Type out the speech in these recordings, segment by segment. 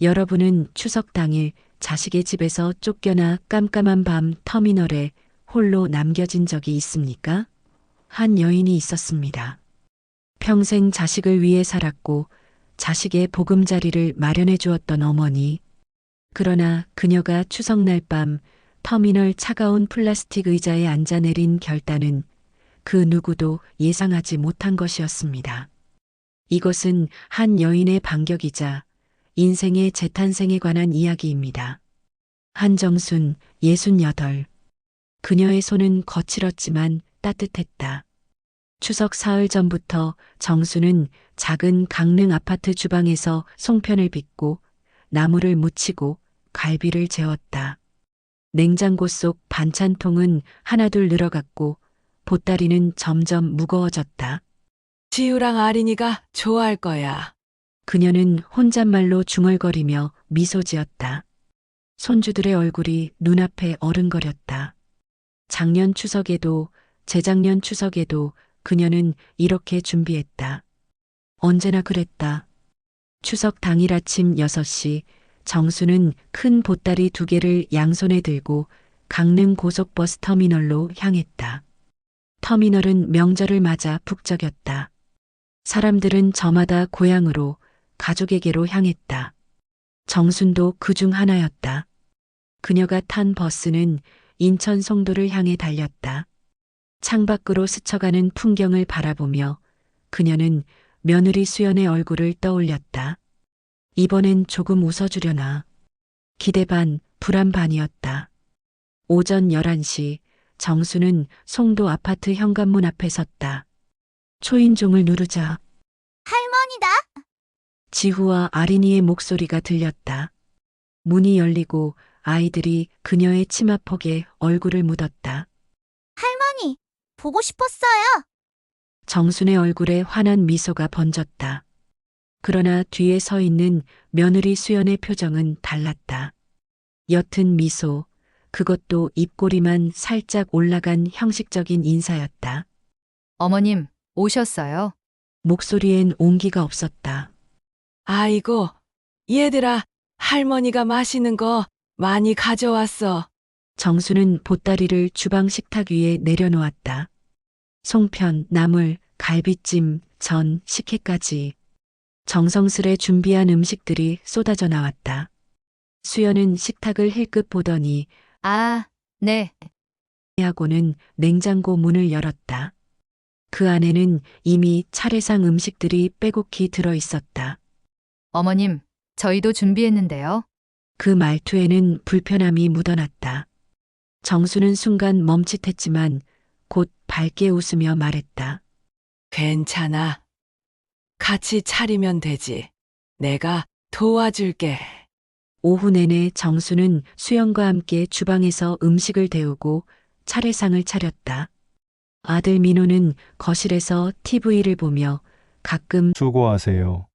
여러분은 추석 당일 자식의 집에서 쫓겨나 깜깜한 밤 터미널에 홀로 남겨진 적이 있습니까? 한 여인이 있었습니다. 평생 자식을 위해 살았고 자식의 보금자리를 마련해 주었던 어머니. 그러나 그녀가 추석날 밤 터미널 차가운 플라스틱 의자에 앉아 내린 결단은 그 누구도 예상하지 못한 것이었습니다. 이것은 한 여인의 반격이자 인생의 재탄생에 관한 이야기입니다. 한정순, 68. 그녀의 손은 거칠었지만 따뜻했다. 추석 사흘 전부터 정수는 작은 강릉 아파트 주방에서 송편을 빚고 나물을 무치고 갈비를 재웠다. 냉장고 속 반찬통은 하나둘 늘어갔고 보따리는 점점 무거워졌다. 지우랑 아린이가 좋아할 거야. 그녀는 혼잣말로 중얼거리며 미소 지었다. 손주들의 얼굴이 눈앞에 어른거렸다. 작년 추석에도 재작년 추석에도 그녀는 이렇게 준비했다. 언제나 그랬다. 추석 당일 아침 6시 정수는 큰 보따리 2개를 양손에 들고 강릉 고속버스 터미널로 향했다. 터미널은 명절을 맞아 북적였다. 사람들은 저마다 고향으로 가족에게로 향했다. 정순도 그 중 하나였다. 그녀가 탄 버스는 인천 송도를 향해 달렸다. 창밖으로 스쳐가는 풍경을 바라보며 그녀는 며느리 수연의 얼굴을 떠올렸다. 이번엔 조금 웃어주려나. 기대 반, 불안 반이었다. 오전 11시 정수는 송도 아파트 현관문 앞에 섰다. 초인종을 누르자 할머니다. 지후와 아린이의 목소리가 들렸다. 문이 열리고 아이들이 그녀의 치마폭에 얼굴을 묻었다. 할머니, 보고 싶었어요. 정순의 얼굴에 환한 미소가 번졌다. 그러나 뒤에 서 있는 며느리 수연의 표정은 달랐다. 옅은 미소, 그것도 입꼬리만 살짝 올라간 형식적인 인사였다. 어머님, 오셨어요? 목소리엔 온기가 없었다. 아이고, 얘들아, 할머니가 마시는 거 많이 가져왔어. 정수는 보따리를 주방 식탁 위에 내려놓았다. 송편, 나물, 갈비찜, 전, 식혜까지. 정성스레 준비한 음식들이 쏟아져 나왔다. 수연은 식탁을 힐끗 보더니 아, 네. 하고는 냉장고 문을 열었다. 그 안에는 이미 차례상 음식들이 빼곡히 들어 있었다. 어머님, 저희도 준비했는데요. 그 말투에는 불편함이 묻어났다. 정수는 순간 멈칫했지만 곧 밝게 웃으며 말했다. 괜찮아. 같이 차리면 되지. 내가 도와줄게. 오후 내내 정수는 수연과 함께 주방에서 음식을 데우고 차례상을 차렸다. 아들 민호는 거실에서 TV를 보며 가끔 수고하세요.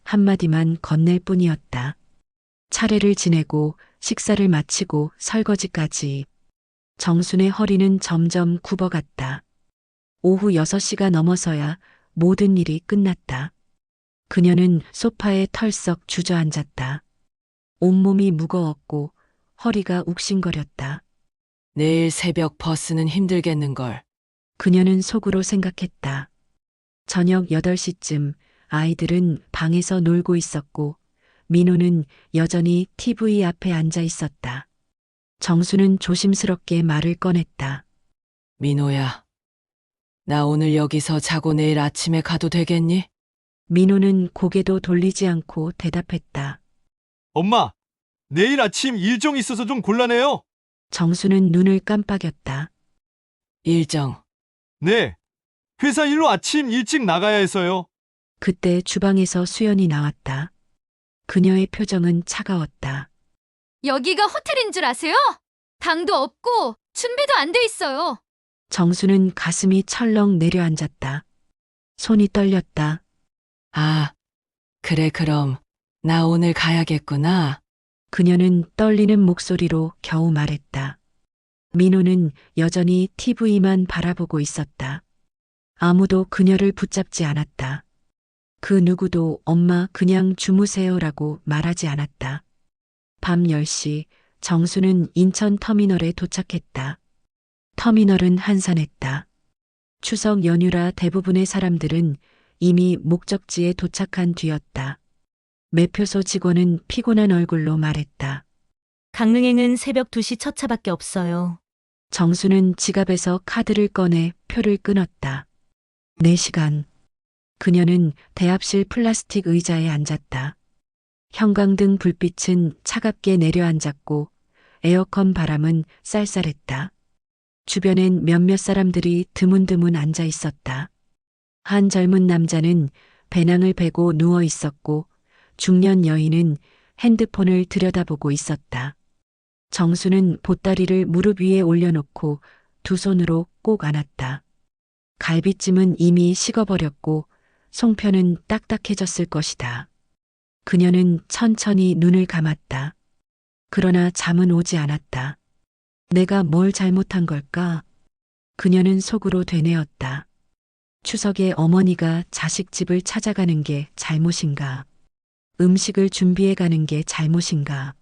한마디만 건넬 뿐이었다. 차례를 지내고 식사를 마치고 설거지까지. 정순의 허리는 점점 굽어갔다. 오후 6시가 넘어서야 모든 일이 끝났다. 그녀는 소파에 털썩 주저앉았다. 온몸이 무거웠고 허리가 욱신거렸다. 내일 새벽 버스는 힘들겠는걸. 그녀는 속으로 생각했다. 저녁 8시쯤 아이들은 방에서 놀고 있었고 민호는 여전히 TV 앞에 앉아 있었다. 정수는 조심스럽게 말을 꺼냈다. 민호야, 나 오늘 여기서 자고 내일 아침에 가도 되겠니? 민호는 고개도 돌리지 않고 대답했다. 엄마, 내일 아침 일정 있어서 좀 곤란해요. 정수는 눈을 깜빡였다. 일정. 네, 회사 일로 아침 일찍 나가야 해서요. 그때 주방에서 수연이 나왔다. 그녀의 표정은 차가웠다. 여기가 호텔인 줄 아세요? 방도 없고 준비도 안 돼 있어요. 정수는 가슴이 철렁 내려앉았다. 손이 떨렸다. 아, 그래, 그럼. 나 오늘 가야겠구나. 그녀는 떨리는 목소리로 겨우 말했다. 민호는 여전히 TV만 바라보고 있었다. 아무도 그녀를 붙잡지 않았다. 그 누구도 엄마 그냥 주무세요라고 말하지 않았다. 밤 10시 정수는 인천 터미널에 도착했다. 터미널은 한산했다. 추석 연휴라 대부분의 사람들은 이미 목적지에 도착한 뒤였다. 매표소 직원은 피곤한 얼굴로 말했다. 강릉행은 새벽 2시 첫 차밖에 없어요. 정수는 지갑에서 카드를 꺼내 표를 끊었다. 4시간. 그녀는 대합실 플라스틱 의자에 앉았다. 형광등 불빛은 차갑게 내려앉았고 에어컨 바람은 쌀쌀했다. 주변엔 몇몇 사람들이 드문드문 앉아 있었다. 한 젊은 남자는 배낭을 베고 누워 있었고 중년 여인은 핸드폰을 들여다보고 있었다. 정수는 보따리를 무릎 위에 올려놓고 두 손으로 꼭 안았다. 갈비찜은 이미 식어버렸고 송편은 딱딱해졌을 것이다. 그녀는 천천히 눈을 감았다. 그러나 잠은 오지 않았다. 내가 뭘 잘못한 걸까? 그녀는 속으로 되뇌었다. 추석에 어머니가 자식 집을 찾아가는 게 잘못인가? 음식을 준비해 가는 게 잘못인가?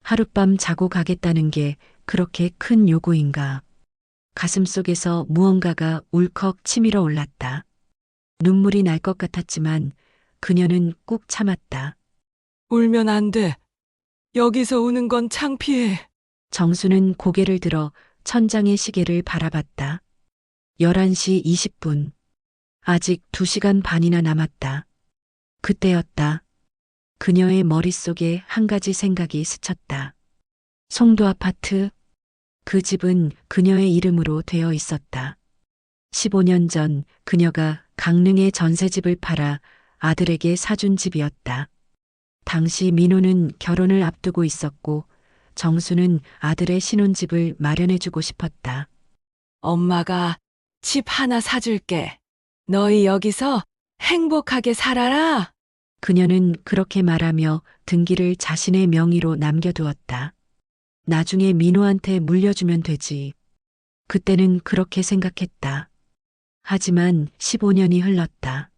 하룻밤 자고 가겠다는 게 그렇게 큰 요구인가? 가슴속에서 무언가가 울컥 치밀어 올랐다. 눈물이 날 것 같았지만 그녀는 꾹 참았다. 울면 안 돼. 여기서 우는 건 창피해. 정수는 고개를 들어 천장의 시계를 바라봤다. 11시 20분. 아직 2시간 반이나 남았다. 그때였다. 그녀의 머릿속에 한 가지 생각이 스쳤다. 송도 아파트. 그 집은 그녀의 이름으로 되어 있었다. 15년 전 그녀가 강릉의 전세집을 팔아 아들에게 사준 집이었다. 당시 민호는 결혼을 앞두고 있었고 정수는 아들의 신혼집을 마련해주고 싶었다. 엄마가 집 하나 사줄게. 너희 여기서 행복하게 살아라. 그녀는 그렇게 말하며 등기를 자신의 명의로 남겨두었다. 나중에 민호한테 물려주면 되지. 그때는 그렇게 생각했다. 하지만 15년이 흘렀다.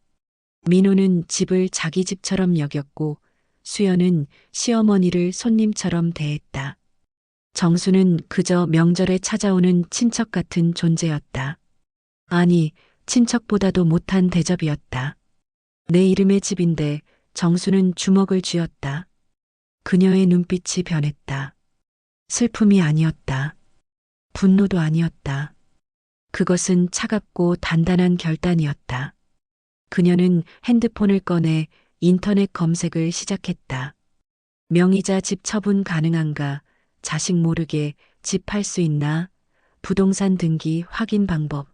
민호는 집을 자기 집처럼 여겼고 수연은 시어머니를 손님처럼 대했다. 정수는 그저 명절에 찾아오는 친척 같은 존재였다. 아니, 친척보다도 못한 대접이었다. 내 이름의 집인데 정수는 주먹을 쥐었다. 그녀의 눈빛이 변했다. 슬픔이 아니었다. 분노도 아니었다. 그것은 차갑고 단단한 결단이었다. 그녀는 핸드폰을 꺼내 인터넷 검색을 시작했다. 명의자 집 처분 가능한가? 자식 모르게 집 팔 수 있나? 부동산 등기 확인 방법.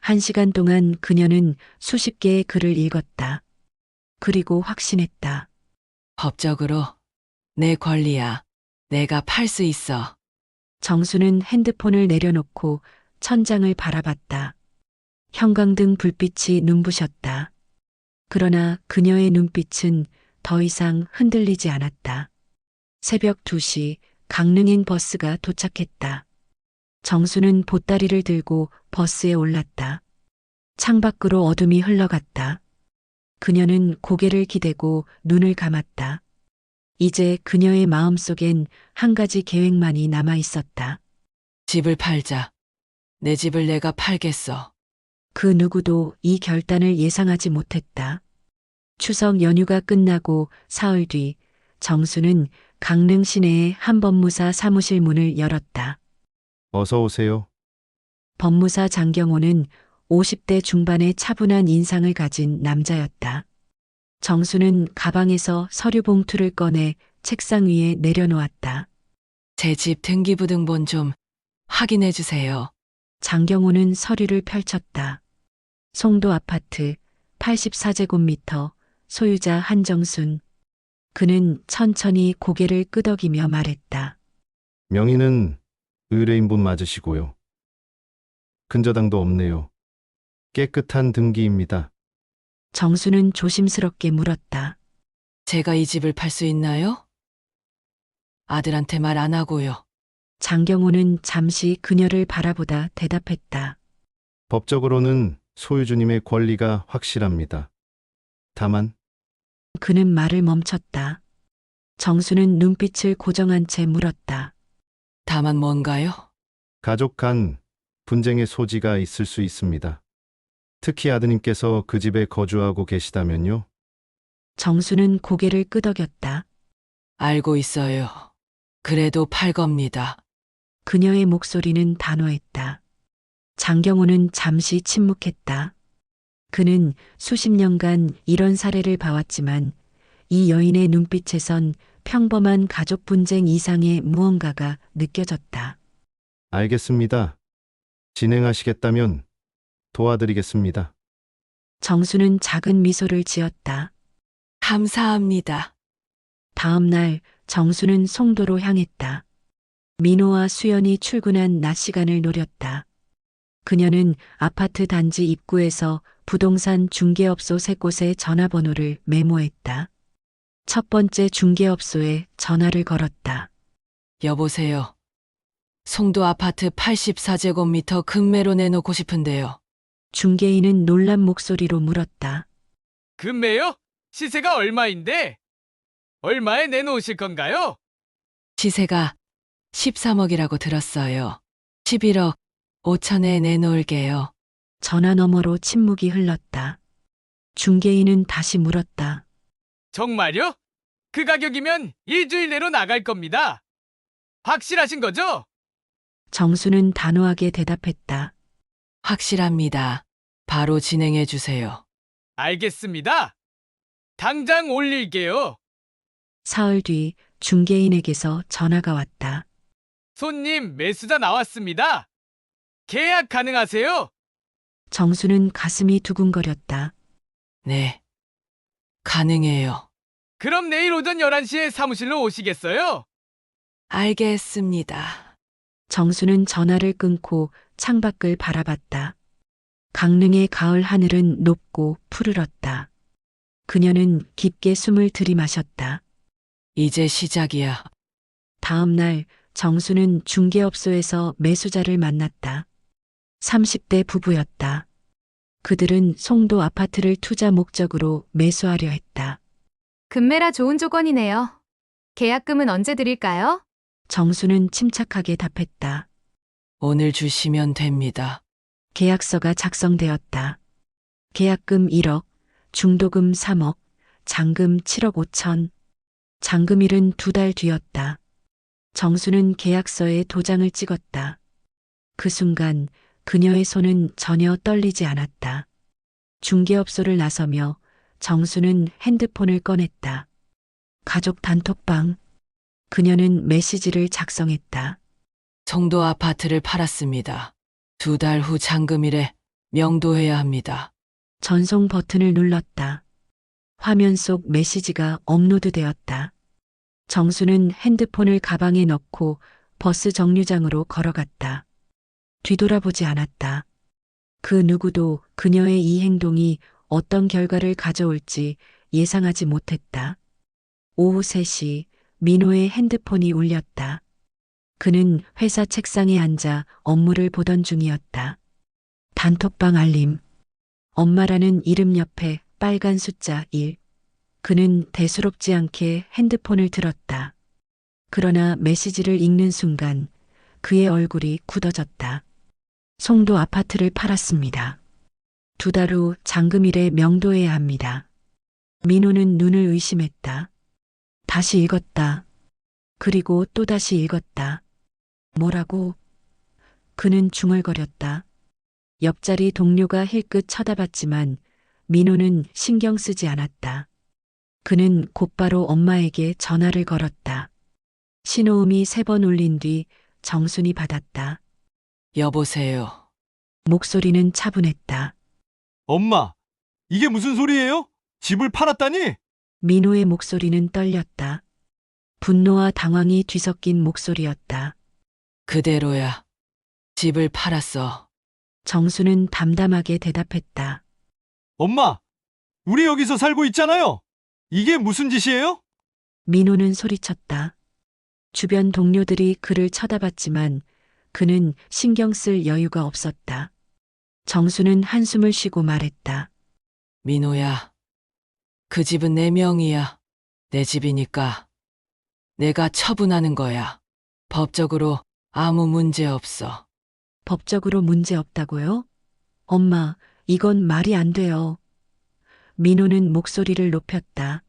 1시간 동안 그녀는 수십 개의 글을 읽었다. 그리고 확신했다. 법적으로 내 권리야. 내가 팔 수 있어. 정수는 핸드폰을 내려놓고 천장을 바라봤다. 형광등 불빛이 눈부셨다. 그러나 그녀의 눈빛은 더 이상 흔들리지 않았다. 새벽 2시 강릉행 버스가 도착했다. 정수는 보따리를 들고 버스에 올랐다. 창밖으로 어둠이 흘러갔다. 그녀는 고개를 기대고 눈을 감았다. 이제 그녀의 마음속엔 한 가지 계획만이 남아 있었다. 집을 팔자. 내 집을 내가 팔겠어. 그 누구도 이 결단을 예상하지 못했다. 추석 연휴가 끝나고 사흘 뒤 정수는 강릉 시내의 한 법무사 사무실 문을 열었다. 어서 오세요. 법무사 장경호는 50대 중반의 차분한 인상을 가진 남자였다. 정수는 가방에서 서류 봉투를 꺼내 책상 위에 내려놓았다. 제 집 등기부등본 좀 확인해 주세요. 장경호는 서류를 펼쳤다. 송도 아파트 84제곱미터 소유자 한정순. 그는 천천히 고개를 끄덕이며 말했다. 명의는 의뢰인분 맞으시고요. 근저당도 없네요. 깨끗한 등기입니다. 정수는 조심스럽게 물었다. 제가 이 집을 팔 수 있나요? 아들한테 말 안 하고요. 장경호는 잠시 그녀를 바라보다 대답했다. 법적으로는 소유주님의 권리가 확실합니다. 다만 그는 말을 멈췄다. 정수는 눈빛을 고정한 채 물었다. 다만 뭔가요? 가족 간 분쟁의 소지가 있을 수 있습니다. 특히 아드님께서 그 집에 거주하고 계시다면요. 정수는 고개를 끄덕였다. 알고 있어요. 그래도 팔 겁니다. 그녀의 목소리는 단호했다. 장경호는 잠시 침묵했다. 그는 수십 년간 이런 사례를 봐왔지만 이 여인의 눈빛에선 평범한 가족 분쟁 이상의 무언가가 느껴졌다. 알겠습니다. 진행하시겠다면 도와드리겠습니다. 정수는 작은 미소를 지었다. 감사합니다. 다음 날 정수는 송도로 향했다. 민호와 수연이 출근한 낮 시간을 노렸다. 그녀는 아파트 단지 입구에서 부동산 중개업소 3곳의 전화번호를 메모했다. 첫 번째 중개업소에 전화를 걸었다. 여보세요. 송도 아파트 84제곱미터 금매로 내놓고 싶은데요. 중개인은 놀란 목소리로 물었다. 금매요? 시세가 얼마인데? 얼마에 내놓으실 건가요? 시세가 13억이라고 들었어요. 11억 5천에 내놓을게요. 전화 너머로 침묵이 흘렀다. 중개인은 다시 물었다. 정말요? 그 가격이면 일주일 내로 나갈 겁니다. 확실하신 거죠? 정수는 단호하게 대답했다. 확실합니다. 바로 진행해 주세요. 알겠습니다. 당장 올릴게요. 사흘 뒤 중개인에게서 전화가 왔다. 손님, 매수자 나왔습니다. 계약 가능하세요? 정수는 가슴이 두근거렸다. 네. 가능해요. 그럼 내일 오전 11시에 사무실로 오시겠어요? 알겠습니다. 정수는 전화를 끊고 창밖을 바라봤다. 강릉의 가을 하늘은 높고 푸르렀다. 그녀는 깊게 숨을 들이마셨다. 이제 시작이야. 다음 날 정수는 중개업소에서 매수자를 만났다. 30대 부부였다. 그들은 송도 아파트를 투자 목적으로 매수하려 했다. 금매라 좋은 조건이네요. 계약금은 언제 드릴까요? 정수는 침착하게 답했다. 오늘 주시면 됩니다. 계약서가 작성되었다. 계약금 1억, 중도금 3억, 잔금 7억 5천. 잔금일은 2달 뒤였다. 정수는 계약서에 도장을 찍었다. 그 순간 그녀의 손은 전혀 떨리지 않았다. 중개업소를 나서며 정수는 핸드폰을 꺼냈다. 가족 단톡방. 그녀는 메시지를 작성했다. 송도 아파트를 팔았습니다. 2달 후 잔금일에 명도해야 합니다. 전송 버튼을 눌렀다. 화면 속 메시지가 업로드되었다. 정수는 핸드폰을 가방에 넣고 버스 정류장으로 걸어갔다. 뒤돌아보지 않았다. 그 누구도 그녀의 이 행동이 어떤 결과를 가져올지 예상하지 못했다. 오후 3시 민호의 핸드폰이 울렸다. 그는 회사 책상에 앉아 업무를 보던 중이었다. 단톡방 알림. 엄마라는 이름 옆에 빨간 숫자 1. 그는 대수롭지 않게 핸드폰을 들었다. 그러나 메시지를 읽는 순간 그의 얼굴이 굳어졌다. 송도 아파트를 팔았습니다. 2달 후 잔금일에 명도해야 합니다. 민호는 눈을 의심했다. 다시 읽었다. 그리고 또다시 읽었다. 뭐라고? 그는 중얼거렸다. 옆자리 동료가 힐끗 쳐다봤지만 민호는 신경 쓰지 않았다. 그는 곧바로 엄마에게 전화를 걸었다. 신호음이 3번 울린 뒤 정순이 받았다. 여보세요. 목소리는 차분했다. 엄마, 이게 무슨 소리예요? 집을 팔았다니? 민호의 목소리는 떨렸다. 분노와 당황이 뒤섞인 목소리였다. 그대로야. 집을 팔았어. 정수는 담담하게 대답했다. 엄마, 우리 여기서 살고 있잖아요. 이게 무슨 짓이에요? 민호는 소리쳤다. 주변 동료들이 그를 쳐다봤지만 그는 신경 쓸 여유가 없었다. 정수는 한숨을 쉬고 말했다. 민호야. 그 집은 내 명의야. 내 집이니까 내가 처분하는 거야. 법적으로 아무 문제 없어. 법적으로 문제 없다고요? 엄마, 이건 말이 안 돼요. 민호는 목소리를 높였다.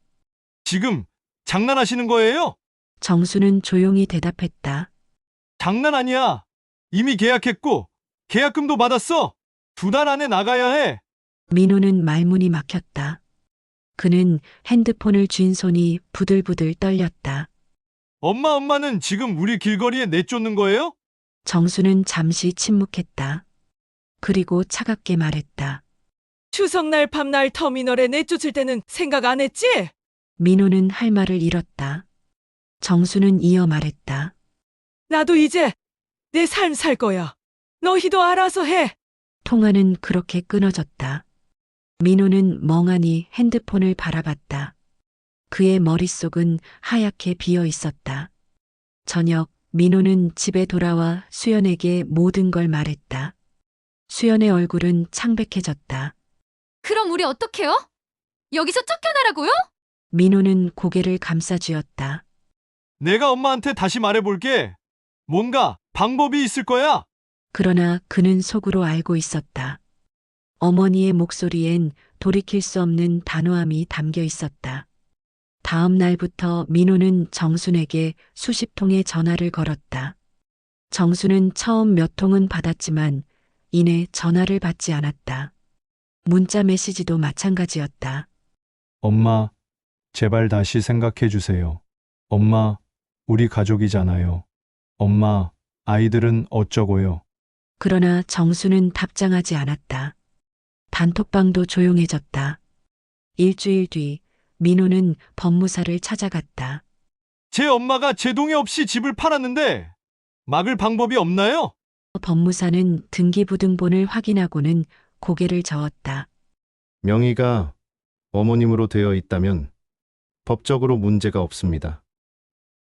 지금 장난하시는 거예요? 정수는 조용히 대답했다. 장난 아니야. 이미 계약했고 계약금도 받았어. 2달 안에 나가야 해. 민호는 말문이 막혔다. 그는 핸드폰을 쥔 손이 부들부들 떨렸다. 엄마는 지금 우리 길거리에 내쫓는 거예요? 정수는 잠시 침묵했다. 그리고 차갑게 말했다. 추석날 밤날 터미널에 내쫓을 때는 생각 안 했지? 민호는 할 말을 잃었다. 정수는 이어 말했다. 나도 이제 내 삶 살 거야. 너희도 알아서 해. 통화는 그렇게 끊어졌다. 민호는 멍하니 핸드폰을 바라봤다. 그의 머릿속은 하얗게 비어 있었다. 저녁, 민호는 집에 돌아와 수연에게 모든 걸 말했다. 수연의 얼굴은 창백해졌다. 그럼 우리 어떡해요? 여기서 쫓겨나라고요? 민호는 고개를 감싸쥐었다. 내가 엄마한테 다시 말해볼게. 뭔가 방법이 있을 거야. 그러나 그는 속으로 알고 있었다. 어머니의 목소리엔 돌이킬 수 없는 단호함이 담겨 있었다. 다음 날부터 민호는 정순에게 수십 통의 전화를 걸었다. 정순은 처음 몇 통은 받았지만 이내 전화를 받지 않았다. 문자 메시지도 마찬가지였다. 엄마, 제발 다시 생각해 주세요. 엄마, 우리 가족이잖아요. 엄마, 아이들은 어쩌고요? 그러나 정수는 답장하지 않았다. 단톡방도 조용해졌다. 일주일 뒤 민호는 법무사를 찾아갔다. 제 엄마가 제 동의 없이 집을 팔았는데 막을 방법이 없나요? 법무사는 등기부등본을 확인하고는 고개를 저었다. 명의가 어머님으로 되어 있다면 법적으로 문제가 없습니다.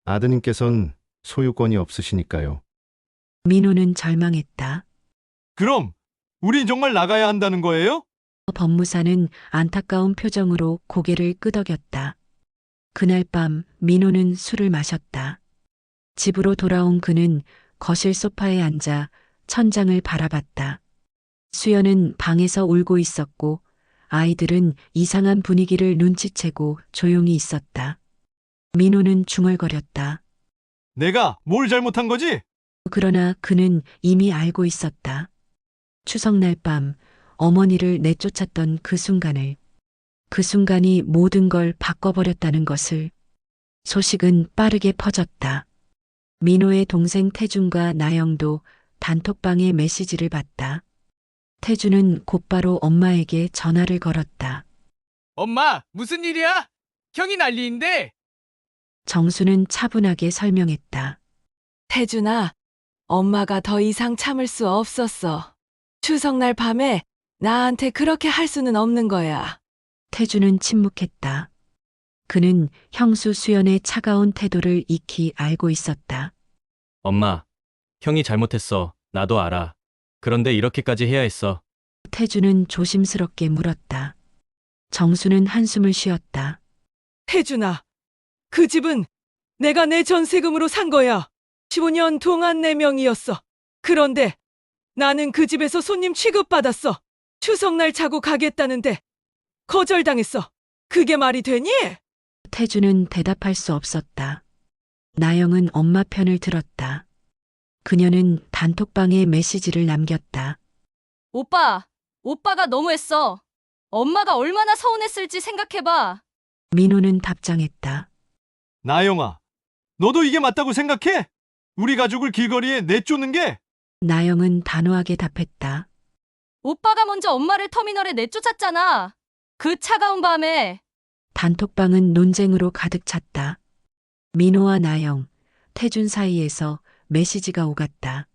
아드님께선 소유권이 없으시니까요. 민호는 절망했다. 그럼 우린 정말 나가야 한다는 거예요? 법무사는 안타까운 표정으로 고개를 끄덕였다. 그날 밤 민호는 술을 마셨다. 집으로 돌아온 그는 거실 소파에 앉아 천장을 바라봤다. 수연은 방에서 울고 있었고 아이들은 이상한 분위기를 눈치채고 조용히 있었다. 민호는 중얼거렸다. 내가 뭘 잘못한 거지? 그러나 그는 이미 알고 있었다. 추석날 밤 어머니를 내쫓았던 그 순간이 모든 걸 바꿔버렸다는 것을. 소식은 빠르게 퍼졌다. 민호의 동생 태준과 나영도 단톡방에 메시지를 봤다. 태준은 곧바로 엄마에게 전화를 걸었다. 엄마, 무슨 일이야? 형이 난리인데. 정수는 차분하게 설명했다. 태준아, 엄마가 더 이상 참을 수 없었어. 추석날 밤에 나한테 그렇게 할 수는 없는 거야. 태준은 침묵했다. 그는 형수 수연의 차가운 태도를 익히 알고 있었다. 엄마, 형이 잘못했어. 나도 알아. 그런데 이렇게까지 해야 했어. 태준은 조심스럽게 물었다. 정수는 한숨을 쉬었다. 태준아, 그 집은 내가 내 전세금으로 산 거야. 15년 동안 내 명의였어. 그런데 나는 그 집에서 손님 취급받았어. 추석날 자고 가겠다는데 거절당했어. 그게 말이 되니? 태준은 대답할 수 없었다. 나영은 엄마 편을 들었다. 그녀는 단톡방에 메시지를 남겼다. 오빠가 너무했어. 엄마가 얼마나 서운했을지 생각해봐. 민호는 답장했다. 나영아, 너도 이게 맞다고 생각해? 우리 가족을 길거리에 내쫓는 게? 나영은 단호하게 답했다. 오빠가 먼저 엄마를 터미널에 내쫓았잖아. 그 차가운 밤에. 단톡방은 논쟁으로 가득 찼다. 민호와 나영, 태준 사이에서 메시지가 오갔다.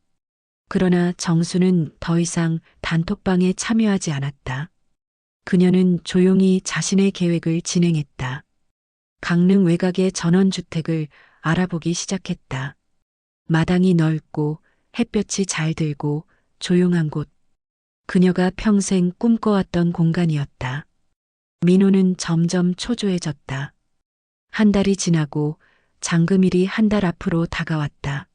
그러나 정수는 더 이상 단톡방에 참여하지 않았다. 그녀는 조용히 자신의 계획을 진행했다. 강릉 외곽의 전원주택을 알아보기 시작했다. 마당이 넓고 햇볕이 잘 들고 조용한 곳. 그녀가 평생 꿈꿔왔던 공간이었다. 민호는 점점 초조해졌다. 한 달이 지나고 장금일이 한 달 앞으로 다가왔다.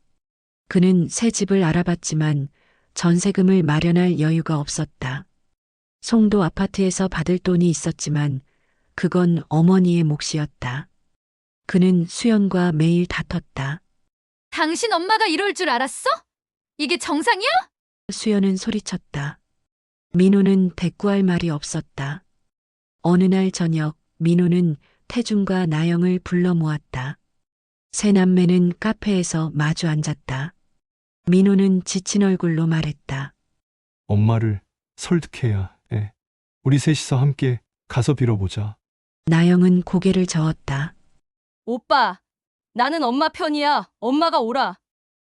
그는 새 집을 알아봤지만 전세금을 마련할 여유가 없었다. 송도 아파트에서 받을 돈이 있었지만 그건 어머니의 몫이었다. 그는 수연과 매일 다퉜다. 당신 엄마가 이럴 줄 알았어? 이게 정상이야? 수연은 소리쳤다. 민호는 대꾸할 말이 없었다. 어느 날 저녁 민호는 태준과 나영을 불러 모았다. 세 남매는 카페에서 마주 앉았다. 민호는 지친 얼굴로 말했다. 엄마를 설득해야 해. 우리 셋이서 함께 가서 빌어보자. 나영은 고개를 저었다. 오빠, 나는 엄마 편이야. 엄마가 오라.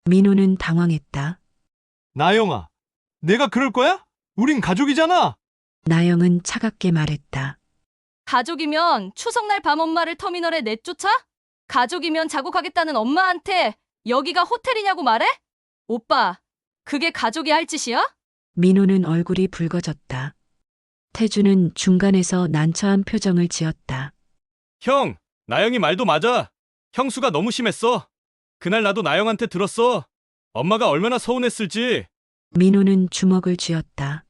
민호는 당황했다. 나영아, 내가 그럴 거야? 우린 가족이잖아. 나영은 차갑게 말했다. 가족이면 추석날 밤 엄마를 터미널에 내쫓아? 가족이면 자고 가겠다는 엄마한테 여기가 호텔이냐고 말해? 오빠, 그게 가족이 할 짓이야? 민호는 얼굴이 붉어졌다. 태주는 중간에서 난처한 표정을 지었다. 형, 나영이 말도 맞아. 형수가 너무 심했어. 그날 나도 나영한테 들었어. 엄마가 얼마나 서운했을지. 민호는 주먹을 쥐었다.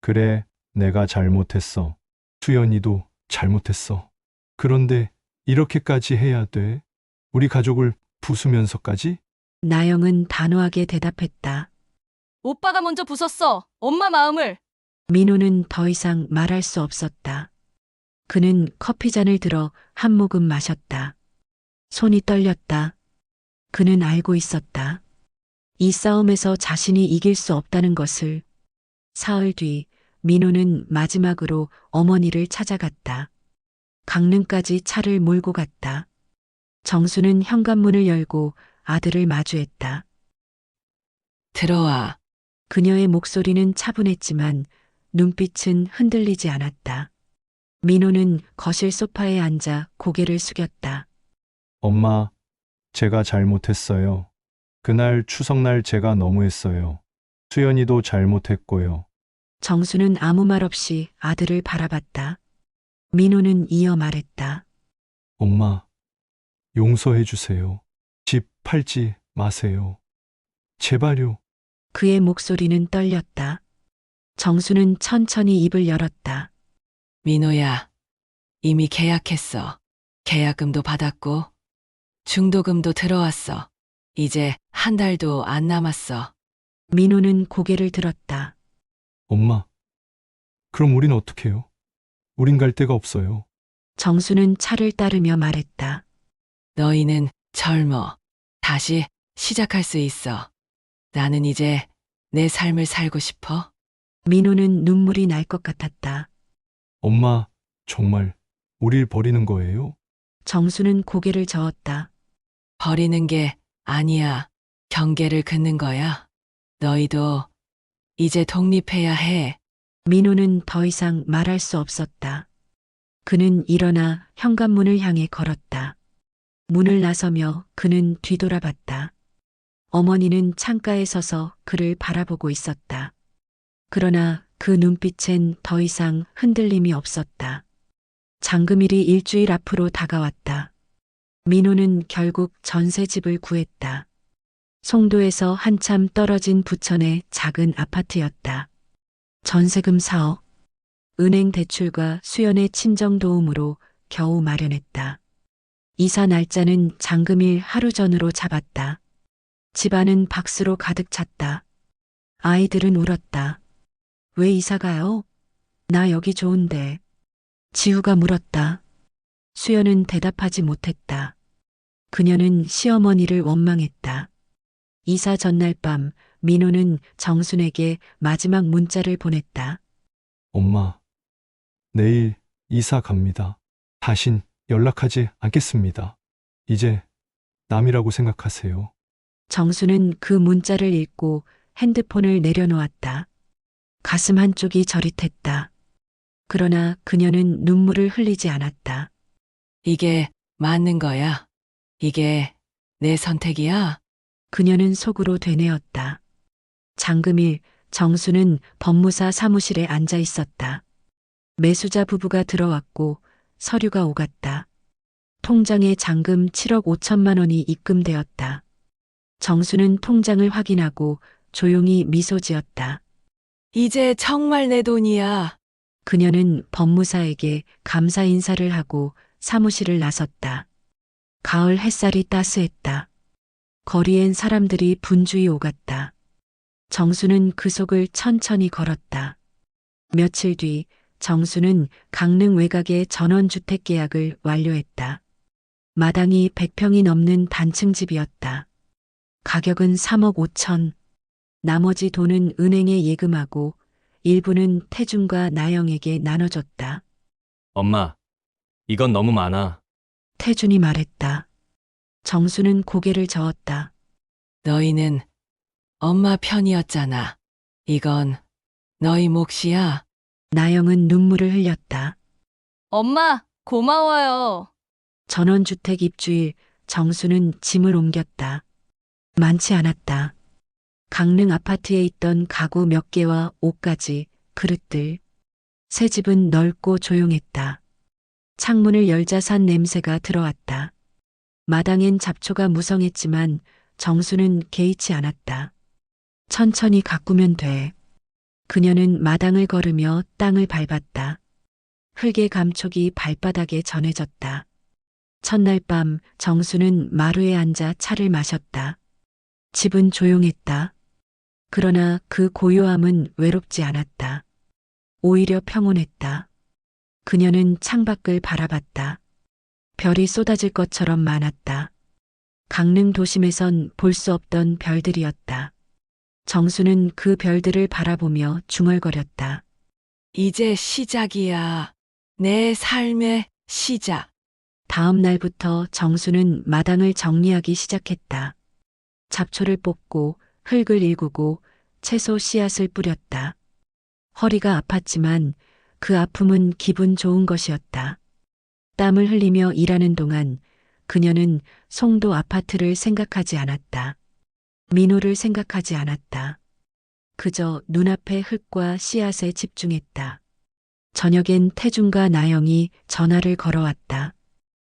그래, 내가 잘못했어. 수연이도 잘못했어. 그런데 이렇게까지 해야 돼? 우리 가족을 부수면서까지? 나영은 단호하게 대답했다. 오빠가 먼저 부쉈어. 엄마 마음을. 민호는 더 이상 말할 수 없었다. 그는 커피잔을 들어 한 모금 마셨다. 손이 떨렸다. 그는 알고 있었다. 이 싸움에서 자신이 이길 수 없다는 것을. 사흘 뒤 민호는 마지막으로 어머니를 찾아갔다. 강릉까지 차를 몰고 갔다. 정수는 현관문을 열고 아들을 마주했다. 들어와. 그녀의 목소리는 차분했지만 눈빛은 흔들리지 않았다. 민호는 거실 소파에 앉아 고개를 숙였다. 엄마, 제가 잘못했어요. 그날 추석날 제가 너무했어요. 수연이도 잘못했고요. 정수는 아무 말 없이 아들을 바라봤다. 민호는 이어 말했다. 엄마, 용서해 주세요. 집 팔지 마세요. 제발요. 그의 목소리는 떨렸다. 정수는 천천히 입을 열었다. 민호야, 이미 계약했어. 계약금도 받았고 중도금도 들어왔어. 이제 한 달도 안 남았어. 민호는 고개를 들었다. 엄마, 그럼 우린 어떡해요? 우린 갈 데가 없어요. 정수는 차를 따르며 말했다. 너희는 젊어. 다시 시작할 수 있어. 나는 이제 내 삶을 살고 싶어. 민호는 눈물이 날 것 같았다. 엄마, 정말 우릴 버리는 거예요? 정수는 고개를 저었다. 버리는 게 아니야. 경계를 긋는 거야. 너희도 이제 독립해야 해. 민호는 더 이상 말할 수 없었다. 그는 일어나 현관문을 향해 걸었다. 문을 나서며 그는 뒤돌아봤다. 어머니는 창가에 서서 그를 바라보고 있었다. 그러나 그 눈빛엔 더 이상 흔들림이 없었다. 장금일이 일주일 앞으로 다가왔다. 민호는 결국 전세집을 구했다. 송도에서 한참 떨어진 부천의 작은 아파트였다. 전세금 4억, 은행 대출과 수연의 친정 도움으로 겨우 마련했다. 이사 날짜는 장금일 하루 전으로 잡았다. 집안은 박수로 가득 찼다. 아이들은 울었다. 왜 이사 가요? 나 여기 좋은데. 지우가 물었다. 수연은 대답하지 못했다. 그녀는 시어머니를 원망했다. 이사 전날 밤 민호는 정순에게 마지막 문자를 보냈다. 엄마, 내일 이사 갑니다. 다신 연락하지 않겠습니다. 이제 남이라고 생각하세요. 정수는 그 문자를 읽고 핸드폰을 내려놓았다. 가슴 한쪽이 저릿했다. 그러나 그녀는 눈물을 흘리지 않았다. 이게 맞는 거야. 이게 내 선택이야. 그녀는 속으로 되뇌었다. 장금일, 정수는 법무사 사무실에 앉아 있었다. 매수자 부부가 들어왔고 서류가 오갔다. 통장에 잔금 7억 5천만 원이 입금되었다. 정수는 통장을 확인하고 조용히 미소 지었다. 이제 정말 내 돈이야. 그녀는 법무사에게 감사 인사를 하고 사무실을 나섰다. 가을 햇살이 따스했다. 거리엔 사람들이 분주히 오갔다. 정수는 그 속을 천천히 걸었다. 며칠 뒤 정수는 강릉 외곽의 전원주택 계약을 완료했다. 마당이 100평이 넘는 단층 집이었다. 가격은 3억 5천. 나머지 돈은 은행에 예금하고 일부는 태준과 나영에게 나눠줬다. 엄마, 이건 너무 많아. 태준이 말했다. 정수는 고개를 저었다. 너희는 엄마 편이었잖아. 이건 너희 몫이야. 나영은 눈물을 흘렸다. 엄마, 고마워요. 전원주택 입주일 정수는 짐을 옮겼다. 많지 않았다. 강릉 아파트에 있던 가구 몇 개와 옷가지, 그릇들. 새 집은 넓고 조용했다. 창문을 열자 산 냄새가 들어왔다. 마당엔 잡초가 무성했지만 정수는 개의치 않았다. 천천히 가꾸면 돼. 그녀는 마당을 걸으며 땅을 밟았다. 흙의 감촉이 발바닥에 전해졌다. 첫날 밤 정수는 마루에 앉아 차를 마셨다. 집은 조용했다. 그러나 그 고요함은 외롭지 않았다. 오히려 평온했다. 그녀는 창밖을 바라봤다. 별이 쏟아질 것처럼 많았다. 강릉 도심에선 볼 수 없던 별들이었다. 정수는 그 별들을 바라보며 중얼거렸다. 이제 시작이야. 내 삶의 시작. 다음 날부터 정수는 마당을 정리하기 시작했다. 잡초를 뽑고 흙을 일구고 채소 씨앗을 뿌렸다. 허리가 아팠지만 그 아픔은 기분 좋은 것이었다. 땀을 흘리며 일하는 동안 그녀는 송도 아파트를 생각하지 않았다. 민호를 생각하지 않았다. 그저 눈앞의 흙과 씨앗에 집중했다. 저녁엔 태준과 나영이 전화를 걸어왔다.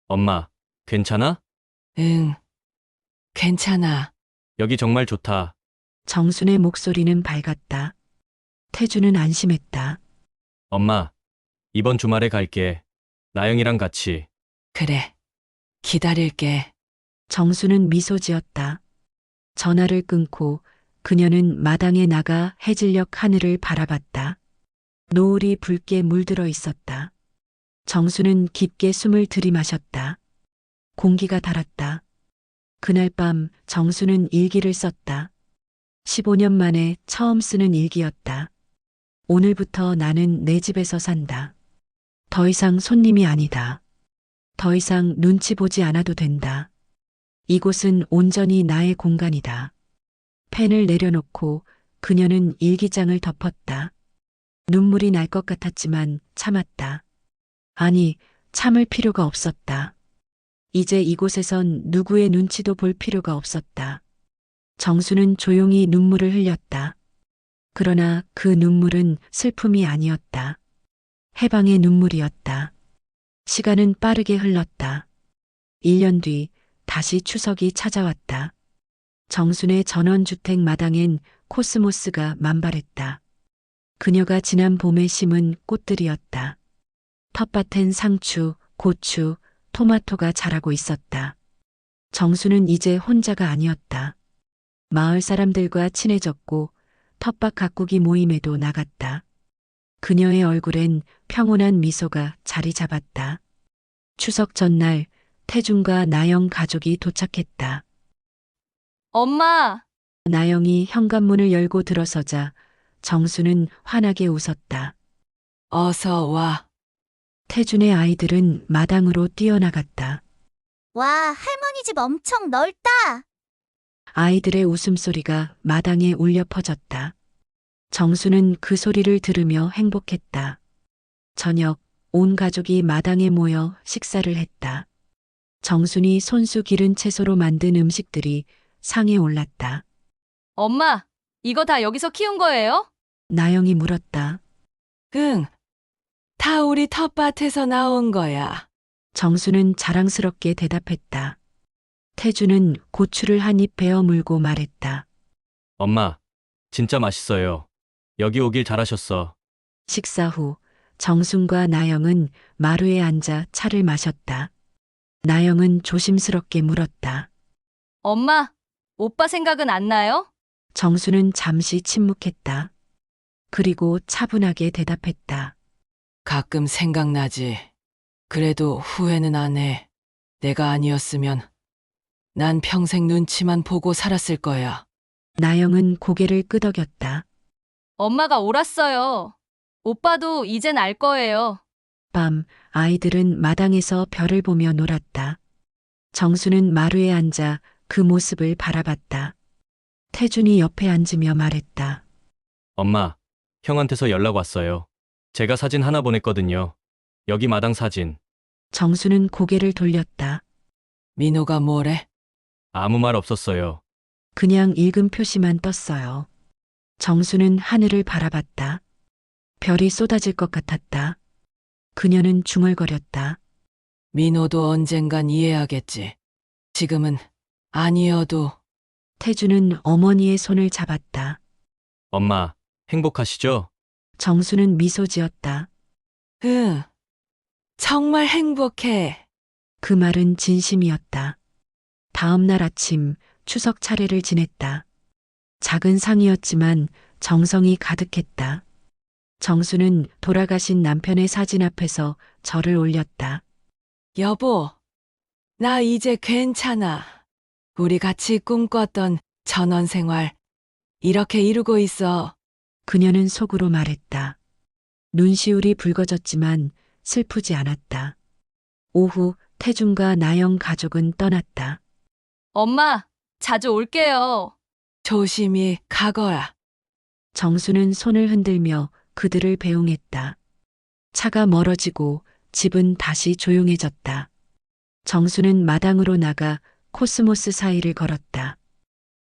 엄마, 괜찮아? 응. 괜찮아. 여기 정말 좋다. 정순의 목소리는 밝았다. 태준은 안심했다. 엄마, 이번 주말에 갈게. 나영이랑 같이. 그래. 기다릴게. 정수는 미소 지었다. 전화를 끊고 그녀는 마당에 나가 해질녘 하늘을 바라봤다. 노을이 붉게 물들어 있었다. 정수는 깊게 숨을 들이마셨다. 공기가 달았다. 그날 밤 정수는 일기를 썼다. 15년 만에 처음 쓰는 일기였다. 오늘부터 나는 내 집에서 산다. 더 이상 손님이 아니다. 더 이상 눈치 보지 않아도 된다. 이곳은 온전히 나의 공간이다. 펜을 내려놓고 그녀는 일기장을 덮었다. 눈물이 날 것 같았지만 참았다. 아니, 참을 필요가 없었다. 이제 이곳에선 누구의 눈치도 볼 필요가 없었다. 정수는 조용히 눈물을 흘렸다. 그러나 그 눈물은 슬픔이 아니었다. 해방의 눈물이었다. 시간은 빠르게 흘렀다. 1년 뒤 다시 추석이 찾아왔다. 정순의 전원주택 마당엔 코스모스가 만발했다. 그녀가 지난 봄에 심은 꽃들이었다. 텃밭엔 상추, 고추, 토마토가 자라고 있었다. 정수는 이제 혼자가 아니었다. 마을 사람들과 친해졌고 텃밭 가꾸기 모임에도 나갔다. 그녀의 얼굴엔 평온한 미소가 자리 잡았다. 추석 전날 태준과 나영 가족이 도착했다. 엄마, 나영이 현관문을 열고 들어서자 정수는 환하게 웃었다. 어서 와. 태준의 아이들은 마당으로 뛰어나갔다. 와, 할머니 집 엄청 넓다. 아이들의 웃음소리가 마당에 울려 퍼졌다. 정수는 그 소리를 들으며 행복했다. 저녁 온 가족이 마당에 모여 식사를 했다. 정순이 손수 기른 채소로 만든 음식들이 상에 올랐다. 엄마, 이거 다 여기서 키운 거예요? 나영이 물었다. 응. 다 우리 텃밭에서 나온 거야. 정수는 자랑스럽게 대답했다. 태주는 고추를 한 입 베어 물고 말했다. 엄마, 진짜 맛있어요. 여기 오길 잘하셨어. 식사 후 정순과 나영은 마루에 앉아 차를 마셨다. 나영은 조심스럽게 물었다. 엄마, 오빠 생각은 안 나요? 정수는 잠시 침묵했다. 그리고 차분하게 대답했다. 가끔 생각나지. 그래도 후회는 안 해. 내가 아니었으면 난 평생 눈치만 보고 살았을 거야. 나영은 고개를 끄덕였다. 엄마가 옳았어요. 오빠도 이젠 알 거예요. 밤 아이들은 마당에서 별을 보며 놀았다. 정수는 마루에 앉아 그 모습을 바라봤다. 태준이 옆에 앉으며 말했다. 엄마, 형한테서 연락 왔어요. 제가 사진 하나 보냈거든요. 여기 마당 사진. 정수는 고개를 돌렸다. 민호가 뭐래? 아무 말 없었어요. 그냥 읽은 표시만 떴어요. 정수는 하늘을 바라봤다. 별이 쏟아질 것 같았다. 그녀는 중얼거렸다. 민호도 언젠간 이해하겠지. 지금은 아니어도. 태주는 어머니의 손을 잡았다. 엄마, 행복하시죠? 정수는 미소 지었다. 응. 정말 행복해. 그 말은 진심이었다. 다음 날 아침 추석 차례를 지냈다. 작은 상이었지만 정성이 가득했다. 정수는 돌아가신 남편의 사진 앞에서 절을 올렸다. 여보, 나 이제 괜찮아. 우리 같이 꿈꿨던 전원 생활 이렇게 이루고 있어. 그녀는 속으로 말했다. 눈시울이 붉어졌지만 슬프지 않았다. 오후 태준과 나영 가족은 떠났다. 엄마, 자주 올게요. 조심히 가거라. 정수는 손을 흔들며 그들을 배웅했다. 차가 멀어지고 집은 다시 조용해졌다. 정수는 마당으로 나가 코스모스 사이를 걸었다.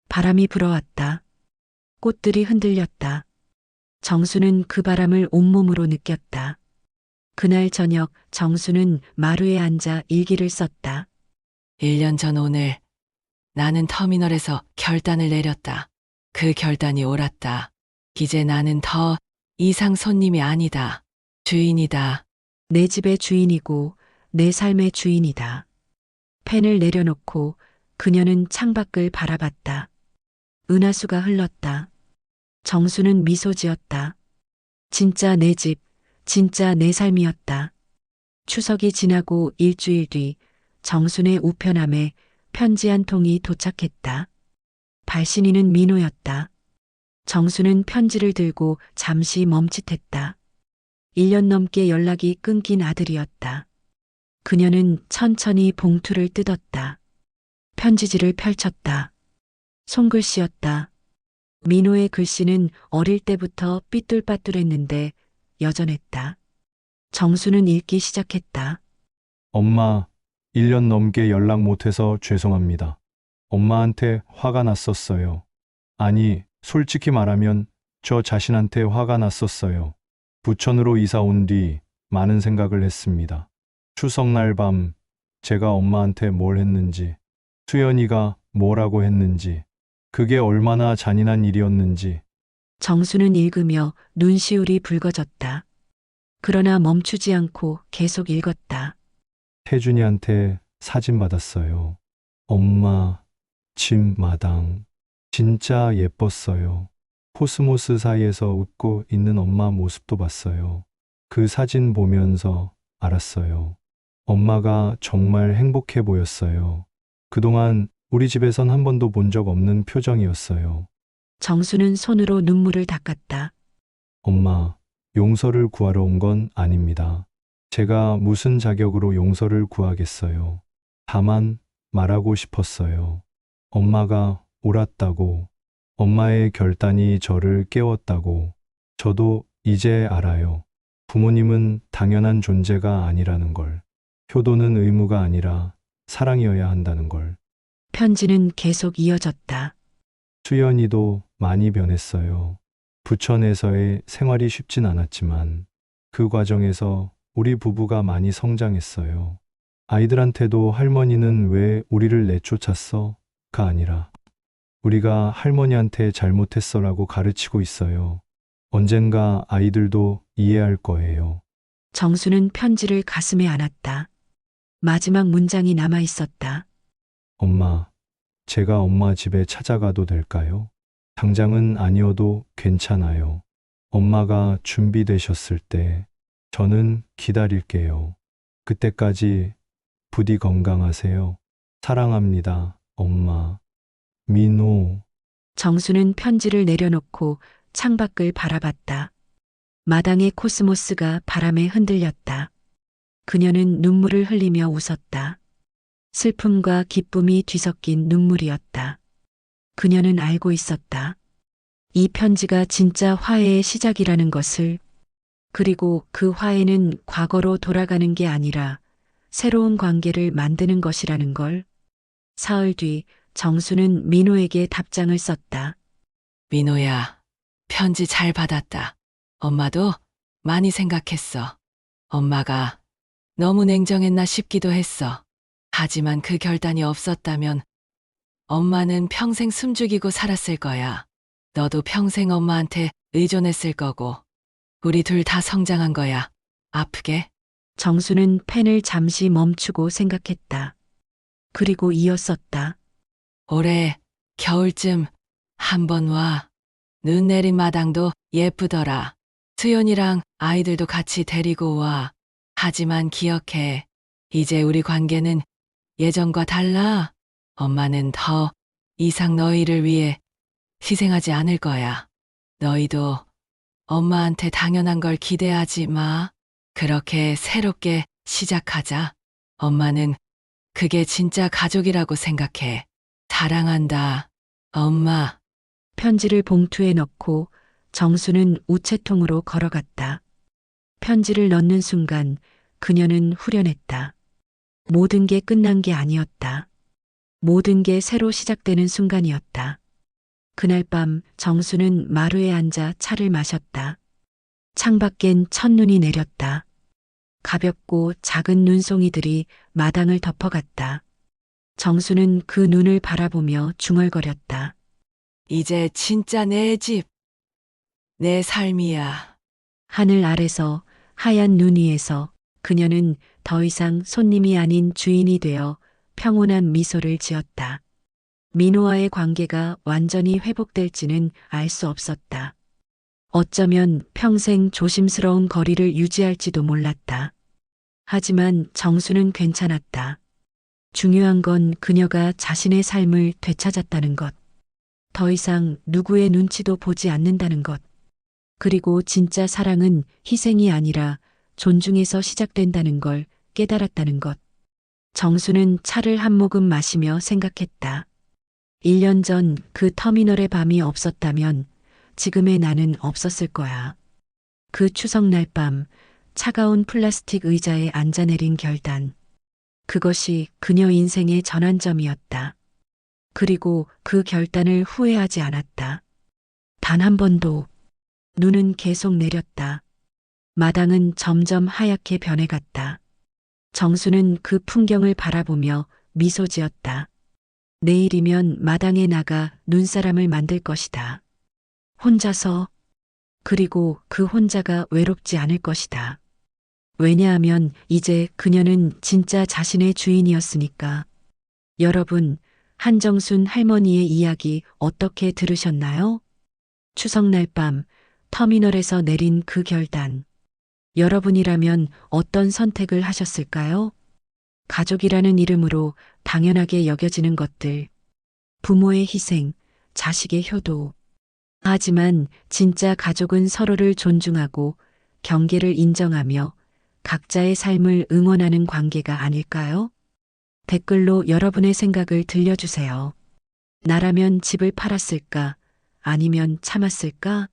바람이 불어왔다. 꽃들이 흔들렸다. 정수는 그 바람을 온몸으로 느꼈다. 그날 저녁 정수는 마루에 앉아 일기를 썼다. 1년 전 오늘 나는 터미널에서 결단을 내렸다. 그 결단이 옳았다. 이제 나는 더 이상 손님이 아니다. 주인이다. 내 집의 주인이고 내 삶의 주인이다. 펜을 내려놓고 그녀는 창밖을 바라봤다. 은하수가 흘렀다. 정수는 미소 지었다. 진짜 내 집, 진짜 내 삶이었다. 추석이 지나고 일주일 뒤 정순의 우편함에 편지 한 통이 도착했다. 발신인은 민호였다. 정수는 편지를 들고 잠시 멈칫했다. 1년 넘게 연락이 끊긴 아들이었다. 그녀는 천천히 봉투를 뜯었다. 편지지를 펼쳤다. 손글씨였다. 민호의 글씨는 어릴 때부터 삐뚤빠뚤했는데 여전했다. 정수는 읽기 시작했다. 엄마, 1년 넘게 연락 못해서 죄송합니다. 엄마한테 화가 났었어요. 아니, 솔직히 말하면 저 자신한테 화가 났었어요. 부천으로 이사 온 뒤 많은 생각을 했습니다. 추석날 밤 제가 엄마한테 뭘 했는지, 수연이가 뭐라고 했는지, 그게 얼마나 잔인한 일이었는지. 정수는 읽으며 눈시울이 붉어졌다. 그러나 멈추지 않고 계속 읽었다. 태준이한테 사진 받았어요. 엄마, 집 마당. 진짜 예뻤어요. 코스모스 사이에서 웃고 있는 엄마 모습도 봤어요. 그 사진 보면서 알았어요. 엄마가 정말 행복해 보였어요. 그동안 우리 집에선 한 번도 본 적 없는 표정이었어요. 정수는 손으로 눈물을 닦았다. 엄마, 용서를 구하러 온 건 아닙니다. 제가 무슨 자격으로 용서를 구하겠어요. 다만 말하고 싶었어요. 엄마가 옳았다고, 엄마의 결단이 저를 깨웠다고. 저도 이제 알아요. 부모님은 당연한 존재가 아니라는 걸. 효도는 의무가 아니라 사랑이어야 한다는 걸. 편지는 계속 이어졌다. 수연이도 많이 변했어요. 부천에서의 생활이 쉽진 않았지만 그 과정에서 우리 부부가 많이 성장했어요. 아이들한테도 할머니는 왜 우리를 내쫓았어? 가 아니라 우리가 할머니한테 잘못했어라고 가르치고 있어요. 언젠가 아이들도 이해할 거예요. 정수는 편지를 가슴에 안았다. 마지막 문장이 남아 있었다. 엄마, 제가 엄마 집에 찾아가도 될까요? 당장은 아니어도 괜찮아요. 엄마가 준비되셨을 때 저는 기다릴게요. 그때까지 부디 건강하세요. 사랑합니다, 엄마. 민호. 정수는 편지를 내려놓고 창밖을 바라봤다. 마당의 코스모스가 바람에 흔들렸다. 그녀는 눈물을 흘리며 웃었다. 슬픔과 기쁨이 뒤섞인 눈물이었다. 그녀는 알고 있었다. 이 편지가 진짜 화해의 시작이라는 것을, 그리고 그 화해는 과거로 돌아가는 게 아니라 새로운 관계를 만드는 것이라는 걸. 사흘 뒤 정수는 민호에게 답장을 썼다. 민호야, 편지 잘 받았다. 엄마도 많이 생각했어. 엄마가 너무 냉정했나 싶기도 했어. 하지만 그 결단이 없었다면 엄마는 평생 숨죽이고 살았을 거야. 너도 평생 엄마한테 의존했을 거고. 우리 둘 다 성장한 거야. 아프게? 정수는 펜을 잠시 멈추고 생각했다. 그리고 이었었다. 올해 겨울쯤 한번 와. 눈 내린 마당도 예쁘더라. 수연이랑 아이들도 같이 데리고 와. 하지만 기억해. 이제 우리 관계는 예전과 달라. 엄마는 더 이상 너희를 위해 희생하지 않을 거야. 너희도 엄마한테 당연한 걸 기대하지 마. 그렇게 새롭게 시작하자. 엄마는 그게 진짜 가족이라고 생각해. 사랑한다, 엄마. 편지를 봉투에 넣고 정수는 우체통으로 걸어갔다. 편지를 넣는 순간 그녀는 후련했다. 모든 게 끝난 게 아니었다. 모든 게 새로 시작되는 순간이었다. 그날 밤 정수는 마루에 앉아 차를 마셨다. 창밖엔 첫눈이 내렸다. 가볍고 작은 눈송이들이 마당을 덮어갔다. 정수는 그 눈을 바라보며 중얼거렸다. 이제 진짜 내 집, 내 삶이야. 하늘 아래서 하얀 눈 위에서 그녀는 더 이상 손님이 아닌 주인이 되어 평온한 미소를 지었다. 민호와의 관계가 완전히 회복될지는 알 수 없었다. 어쩌면 평생 조심스러운 거리를 유지할지도 몰랐다. 하지만 정수는 괜찮았다. 중요한 건 그녀가 자신의 삶을 되찾았다는 것. 더 이상 누구의 눈치도 보지 않는다는 것. 그리고 진짜 사랑은 희생이 아니라 존중에서 시작된다는 걸 깨달았다는 것. 정수는 차를 한 모금 마시며 생각했다. 1년 전 그 터미널의 밤이 없었다면 지금의 나는 없었을 거야. 그 추석날 밤 차가운 플라스틱 의자에 앉아 내린 결단. 그것이 그녀 인생의 전환점이었다. 그리고 그 결단을 후회하지 않았다. 단 한 번도. 눈은 계속 내렸다. 마당은 점점 하얗게 변해갔다. 정수는 그 풍경을 바라보며 미소 지었다. 내일이면 마당에 나가 눈사람을 만들 것이다. 혼자서. 그리고 그 혼자가 외롭지 않을 것이다. 왜냐하면 이제 그녀는 진짜 자신의 주인이었으니까. 여러분, 한정순 할머니의 이야기 어떻게 들으셨나요? 추석날 밤 터미널에서 내린 그 결단. 여러분이라면 어떤 선택을 하셨을까요? 가족이라는 이름으로 당연하게 여겨지는 것들. 부모의 희생, 자식의 효도. 하지만 진짜 가족은 서로를 존중하고 경계를 인정하며 각자의 삶을 응원하는 관계가 아닐까요? 댓글로 여러분의 생각을 들려주세요. 나라면 집을 팔았을까? 아니면 참았을까?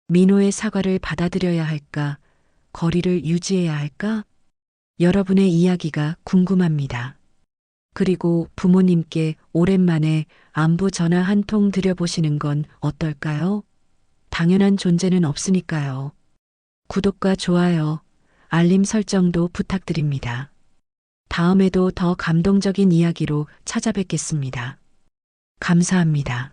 민호의 사과를 받아들여야 할까? 거리를 유지해야 할까? 여러분의 이야기가 궁금합니다. 그리고 부모님께 오랜만에 안부 전화 한 통 드려보시는 건 어떨까요? 당연한 존재는 없으니까요. 구독과 좋아요, 알림 설정도 부탁드립니다. 다음에도 더 감동적인 이야기로 찾아뵙겠습니다. 감사합니다.